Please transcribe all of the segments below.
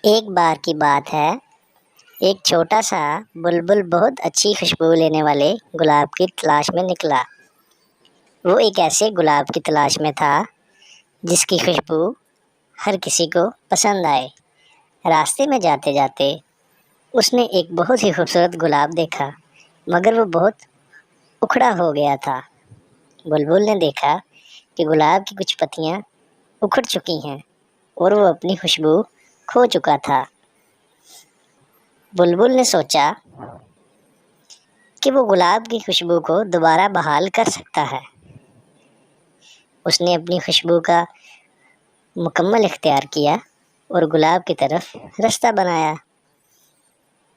ایک بار کی بات ہے، ایک چھوٹا سا بلبل بہت اچھی خوشبو لینے والے گلاب کی تلاش میں نکلا۔ وہ ایک ایسے گلاب کی تلاش میں تھا جس کی خوشبو ہر کسی کو پسند آئے۔ راستے میں جاتے جاتے اس نے ایک بہت ہی خوبصورت گلاب دیکھا، مگر وہ بہت اکھڑا ہو گیا تھا۔ بلبل نے دیکھا کہ گلاب کی کچھ پتیاں اکھڑ چکی ہیں اور وہ اپنی خوشبو کھو چکا تھا۔ بلبل نے سوچا کہ وہ گلاب کی خوشبو کو دوبارہ بحال کر سکتا ہے۔ اس نے اپنی خوشبو کا مکمل اختیار کیا اور گلاب کی طرف رستہ بنایا۔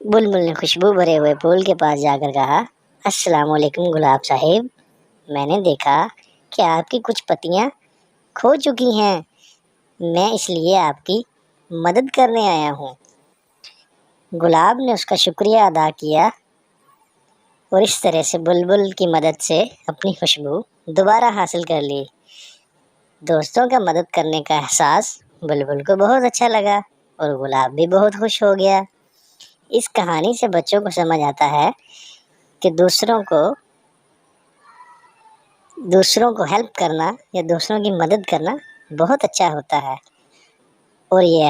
بلبل نے خوشبو بھرے ہوئے پھول کے پاس جا کر کہا، السلام علیکم گلاب صاحب، میں نے دیکھا کہ آپ کی کچھ پتیاں کھو چکی ہیں، میں اس لیے آپ کی مدد کرنے آیا ہوں۔ گلاب نے اس کا شکریہ ادا کیا اور اس طرح سے بلبل کی مدد سے اپنی خوشبو دوبارہ حاصل کر لی۔ دوستوں کا مدد کرنے کا احساس بلبل کو بہت اچھا لگا اور گلاب بھی بہت خوش ہو گیا۔ اس کہانی سے بچوں کو سمجھ آتا ہے کہ دوسروں کو ہیلپ کرنا یا دوسروں کی مدد کرنا بہت اچھا ہوتا ہے، اور یہ